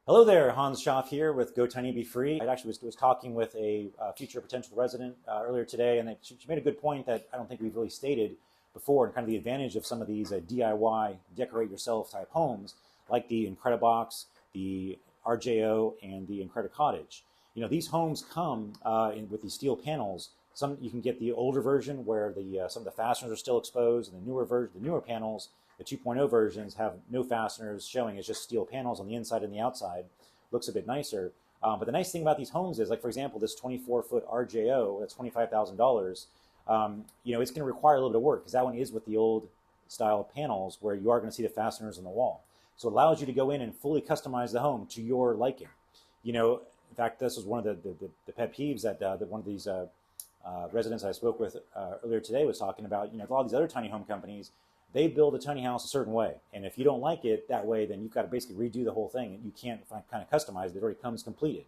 Hello there, Hans Schaff here with GoTinyBeFree. I actually was talking with a future potential resident earlier today, and she made a good point that I don't think we've really stated before, and kind of the advantage of some of these DIY, decorate-yourself type homes, like the Incredibox, the RJO, and the Incredicottage. These homes come with these steel panels. Some you can get the older version where some of the fasteners are still exposed, and the newer panels, the 2.0 versions, have no fasteners showing. It's just steel panels on the inside and the outside. Looks a bit nicer. But the nice thing about these homes is, like, for example, this 24-foot RJO, that's $25,000. It's going to require a little bit of work because that one is with the old style panels where you are going to see the fasteners on the wall. So it allows you to go in and fully customize the home to your liking. In fact, this was one of the pet peeves that one of these residents I spoke with earlier today was talking about. A lot of these other tiny home companies, they build a tiny house a certain way, and if you don't like it that way, then you've got to basically redo the whole thing, and you can't kind of customize it. It already comes completed.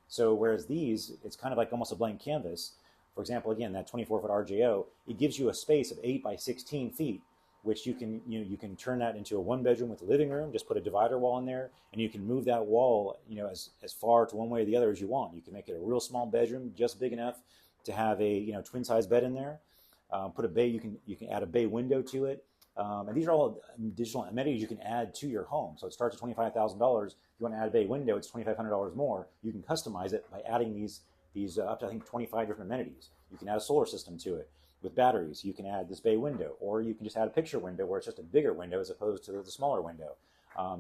So whereas these, it's kind of like almost a blank canvas. For example, again, that 24-foot RJO, it gives you a space of 8 by 16 feet, which you can turn that into a one bedroom with a living room. Just put a divider wall in there, and you can move that wall as far to one way or the other as you want. You can make it a real small bedroom, just big enough to have a twin size bed in there. Put a bay. You can add a bay window to it. And these are all additional amenities you can add to your home. So it starts at $25,000. If you want to add a bay window, it's $2,500 more. You can customize it by adding these up to, I think, 25 different amenities. You can add a solar system to it with batteries. You can add this bay window, or you can just add a picture window where it's just a bigger window as opposed to the smaller window.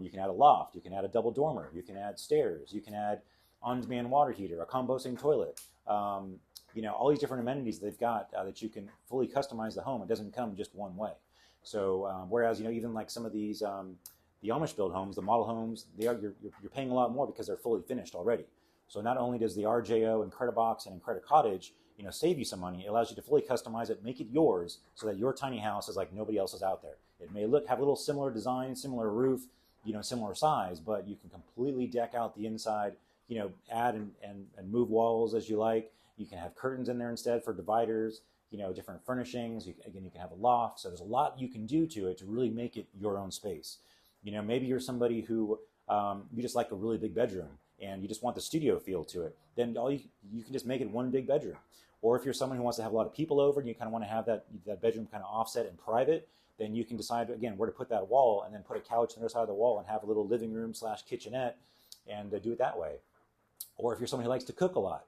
You can add a loft. You can add a double dormer. You can add stairs. You can add on-demand water heater, a composting toilet. All these different amenities they've got that you can fully customize the home. It doesn't come just one way. So whereas even like some of these the Amish build homes, the model homes, you're paying a lot more because they're fully finished already. So not only does the RJO, Incredibox, and Incredicottage save you some money, it allows you to fully customize it, make it yours, so that your tiny house is like nobody else's out there. It may have a little similar design, similar roof, similar size, but you can completely deck out the inside. Add and move walls as you like. You can have curtains in there instead for dividers. Different furnishings. You can have a loft. So there's a lot you can do to it to really make it your own space. Maybe you're somebody who you just like a really big bedroom and you just want the studio feel to it. Then you can just make it one big bedroom. Or if you're someone who wants to have a lot of people over and you kind of want to have that bedroom kind of offset and private, then you can decide again where to put that wall and then put a couch on the other side of the wall and have a little living room / kitchenette and do it that way. Or if you're someone who likes to cook a lot,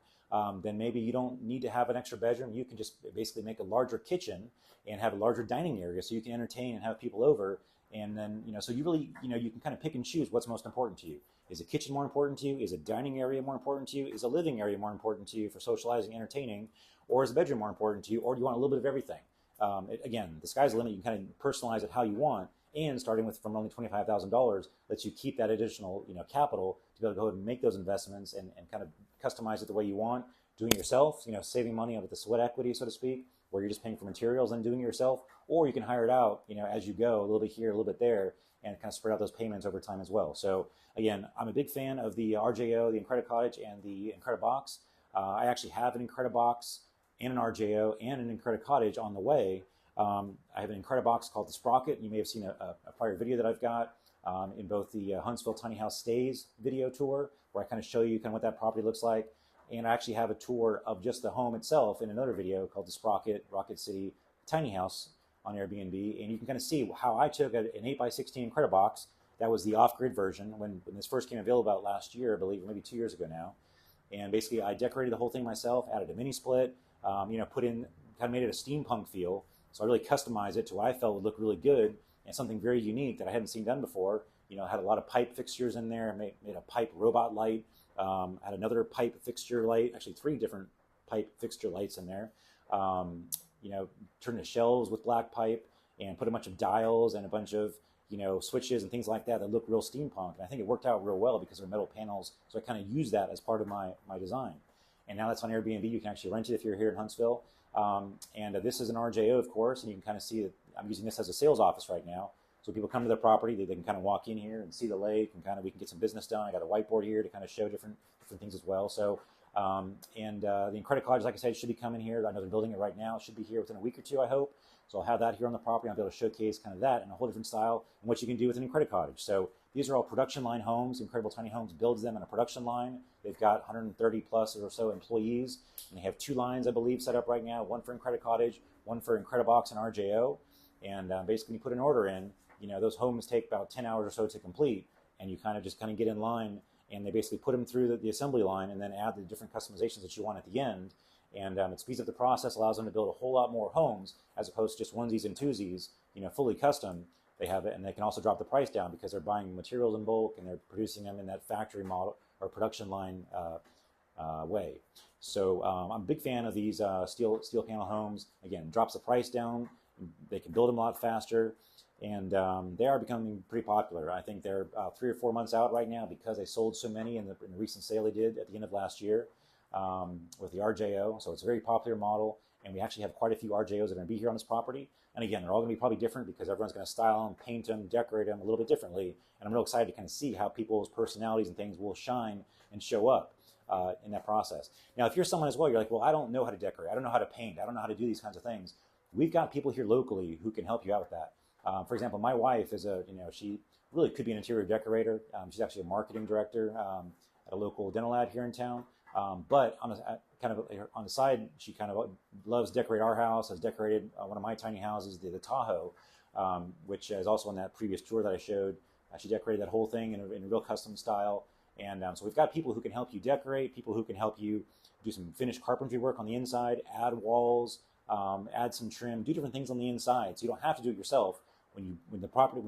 then maybe you don't need to have an extra bedroom. You can just basically make a larger kitchen and have a larger dining area so you can entertain and have people over. And then, so you really, you can kind of pick and choose what's most important to you. Is a kitchen more important to you? Is a dining area more important to you? Is a living area more important to you for socializing, entertaining? Or is a bedroom more important to you? Or do you want a little bit of everything? Again, the sky's the limit. You can kind of personalize it how you want. And starting from only $25,000 lets you keep that additional capital to be able to go ahead and make those investments and kind of customize it the way you want, doing it yourself, saving money with the sweat equity, so to speak, where you're just paying for materials and doing it yourself, or you can hire it out, as you go, a little bit here, a little bit there, and kind of spread out those payments over time as well. So again, I'm a big fan of the RJO, the Incredicottage, and the Incredibox. I actually have an Incredibox and an RJO and an Incredicottage on the way. I have an Incredibox called the Sprocket. You may have seen a prior video that I've got in both the Huntsville Tiny House Stays video tour, where I kind of show you kind of what that property looks like. And I actually have a tour of just the home itself in another video called the Sprocket Rocket City Tiny House on Airbnb. And you can kind of see how I took an 8 by 16 Incredibox. That was the off-grid version when this first came available about last year, I believe, or maybe 2 years ago now. And basically I decorated the whole thing myself, added a mini split, put in, kind of made it a steampunk feel. So I really customized it to what I felt would look really good and something very unique that I hadn't seen done before. Had a lot of pipe fixtures in there, made a pipe robot light, had another pipe fixture light, actually 3 different pipe fixture lights in there. Turned the shelves with black pipe and put a bunch of dials and a bunch of, switches and things like that look real steampunk. And I think it worked out real well because they're metal panels. So I kind of used that as part of my design. And now that's on Airbnb. You can actually rent it if you're here in Huntsville. This is an RJO, of course, and you can kind of see that I'm using this as a sales office right now. So people come to the property, they can kind of walk in here and see the lake, and we can get some business done. I got a whiteboard here to kind of show different things as well. So, the Incredicottage, like I said, should be coming here. I know they're building it right now. It should be here within a week or two, I hope. So I'll have that here on the property. I'll be able to showcase kind of that in a whole different style and what you can do with an Incredicottage. So These are all production line homes. Incredible Tiny Homes builds them in a production line. They've got 130 plus or so employees, and they have 2 lines, I believe, set up right now, one for Incredi Cottage, one for Incredibox and RJO. And basically, when you put an order in, those homes take about 10 hours or so to complete, and you kind of get in line, and they basically put them through the assembly line and then add the different customizations that you want at the end. And it speeds up the process, allows them to build a whole lot more homes as opposed to just onesies and twosies, fully custom. They have it, and they can also drop the price down because they're buying materials in bulk and they're producing them in that factory model or production line way. So I'm a big fan of these steel panel homes. Again, drops the price down. They can build them a lot faster, and they are becoming pretty popular. I think they're 3 or 4 months out right now because they sold so many in the recent sale they did at the end of last year with the RJO. So it's a very popular model, and we actually have quite a few RJOs that are going to be here on this property. And again, they're all going to be probably different because everyone's going to style them, paint them, decorate them a little bit differently. And I'm real excited to kind of see how people's personalities and things will shine and show up in that process. Now, if you're someone as well, you're like, well, I don't know how to decorate. I don't know how to paint. I don't know how to do these kinds of things. We've got people here locally who can help you out with that. For example, my wife is she really could be an interior decorator. She's actually a marketing director at a local dental lab here in town. But on the side, she kind of loves to decorate our house, has decorated one of my tiny houses, the Tahoe, which is also on that previous tour that I showed. She decorated that whole thing in a real custom style. And so we've got people who can help you decorate, people who can help you do some finished carpentry work on the inside, add walls, add some trim, do different things on the inside. So you don't have to do it yourself. When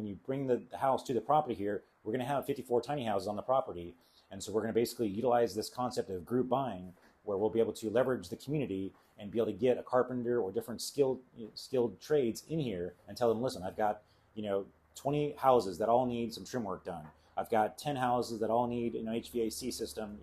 you bring the house to the property here, we're going to have 54 tiny houses on the property. And so we're going to basically utilize this concept of group buying, where we'll be able to leverage the community and be able to get a carpenter or different skilled trades in here and tell them, listen, I've got 20 houses that all need some trim work done. I've got 10 houses that all need an HVAC system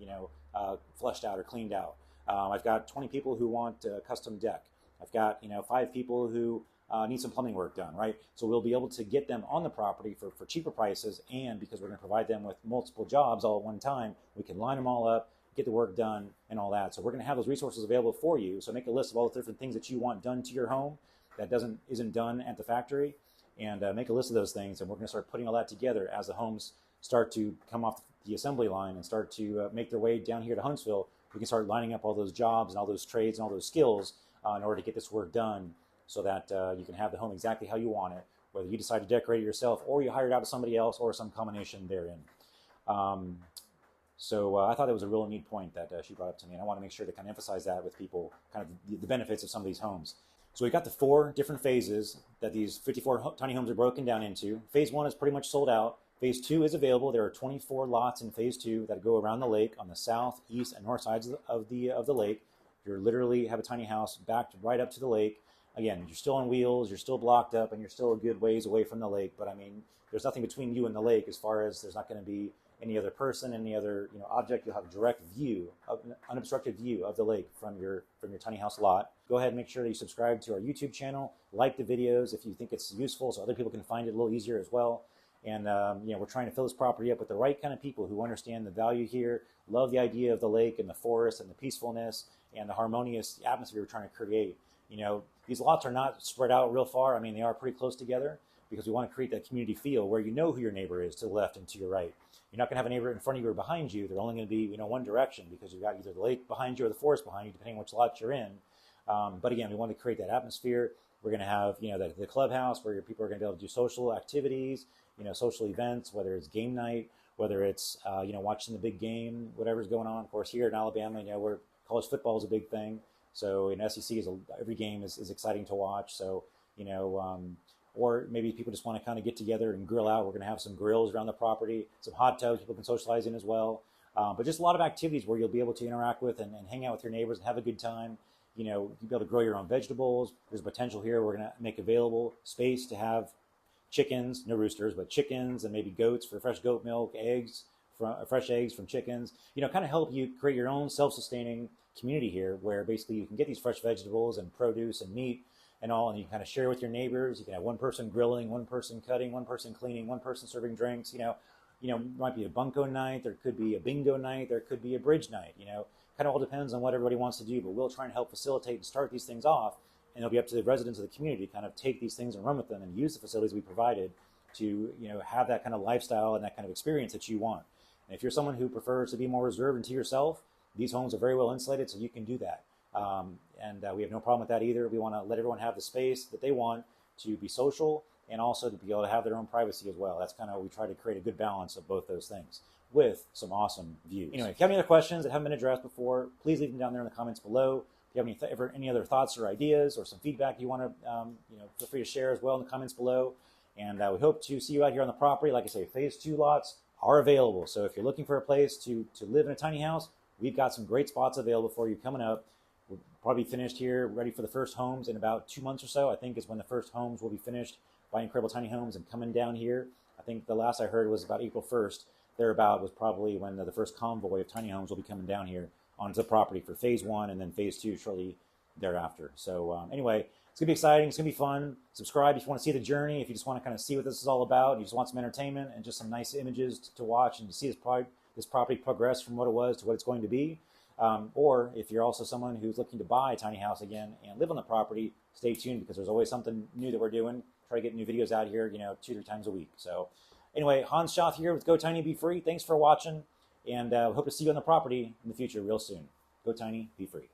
flushed out or cleaned out. I've got 20 people who want a custom deck. I've got 5 people who need some plumbing work done, right? So we'll be able to get them on the property for cheaper prices, and because we're going to provide them with multiple jobs all at one time, we can line them all up, get the work done, and all that. So we're going to have those resources available for you. So make a list of all the different things that you want done to your home that isn't done at the factory, and make a list of those things, and we're going to start putting all that together as the homes start to come off the assembly line and start to make their way down here to Huntsville. We can start lining up all those jobs and all those trades and all those skills in order to get this work done, so that you can have the home exactly how you want it, whether you decide to decorate it yourself or you hire it out to somebody else or some combination therein. So I thought that was a real neat point that she brought up to me, and I want to make sure to kind of emphasize that with people, kind of the benefits of some of these homes. So we've got the 4 different phases that these 54 tiny homes are broken down into. Phase 1 is pretty much sold out. Phase 2 is available. There are 24 lots in Phase 2 that go around the lake on the south, east, and north sides of the lake. You literally have a tiny house backed right up to the lake. Again, you're still on wheels, you're still blocked up, and you're still a good ways away from the lake. But I mean, there's nothing between you and the lake as far as there's not going to be any other person, any other object. You'll have a direct view, an unobstructed view of the lake from your tiny house lot. Go ahead and make sure that you subscribe to our YouTube channel, like the videos if you think it's useful, so other people can find it a little easier as well. And we're trying to fill this property up with the right kind of people who understand the value here, love the idea of the lake and the forest and the peacefulness and the harmonious atmosphere we're trying to create. These lots are not spread out real far. I mean, they are pretty close together because we want to create that community feel where you know who your neighbor is to the left and to your right. You're not going to have a neighbor in front of you or behind you. They're only going to be, one direction because you've got either the lake behind you or the forest behind you, depending on which lot you're in. But again, we want to create that atmosphere. We're going to have, the clubhouse where people are going to be able to do social activities, social events, whether it's game night, whether it's, watching the big game, whatever's going on. Of course, here in Alabama, where college football is a big thing. So in SEC, every game is exciting to watch. So, or maybe people just want to kind of get together and grill out. We're going to have some grills around the property, some hot tubs people can socialize in as well. But just a lot of activities where you'll be able to interact with and hang out with your neighbors and have a good time. You'll be able to grow your own vegetables. There's potential here. We're going to make available space to have chickens, no roosters, but chickens and maybe goats for fresh goat milk, eggs, fresh eggs from chickens. Kind of help you create your own self-sustaining community here where basically you can get these fresh vegetables and produce and meat and all, and you kind of share with your neighbors. You can have one person grilling, one person cutting, one person cleaning, one person serving drinks. Might be a bunko night, there could be a bingo night, there could be a bridge night. Kind of all depends on what everybody wants to do, but we'll try and help facilitate and start these things off, and it'll be up to the residents of the community to kind of take these things and run with them and use the facilities we provided to have that kind of lifestyle and that kind of experience that you want. And if you're someone who prefers to be more reserved and to yourself, these homes are very well insulated, so you can do that. We have no problem with that either. We want to let everyone have the space that they want to be social and also to be able to have their own privacy as well. That's kind of, we try to create a good balance of both those things with some awesome views. Anyway, if you have any other questions that haven't been addressed before, please leave them down there in the comments below. If you have any other thoughts or ideas or some feedback you want to, feel free to share as well in the comments below. And we hope to see you out here on the property. Like I say, phase 2 lots are available. So if you're looking for a place to live in a tiny house, we've got some great spots available for you coming up. We'll probably be finished here, ready for the first homes in about 2 months or so. I think is when the first homes will be finished by Incredible Tiny Homes and coming down here. I think the last I heard was about April 1st. Thereabout was probably when the first convoy of tiny homes will be coming down here onto the property for phase 1 and then phase 2 shortly thereafter. So anyway, it's going to be exciting. It's going to be fun. Subscribe if you want to see the journey, if you just want to kind of see what this is all about, and you just want some entertainment and just some nice images to watch and to see this property progress from what it was to what it's going to be. Or if you're also someone who's looking to buy a tiny house again and live on the property, stay tuned because there's always something new that we're doing. Try to get new videos out here, 2-3 times a week. So anyway, Hans Schaff here with GoTinyBeFree. Thanks for watching, and hope to see you on the property in the future real soon. Go Tiny, be free.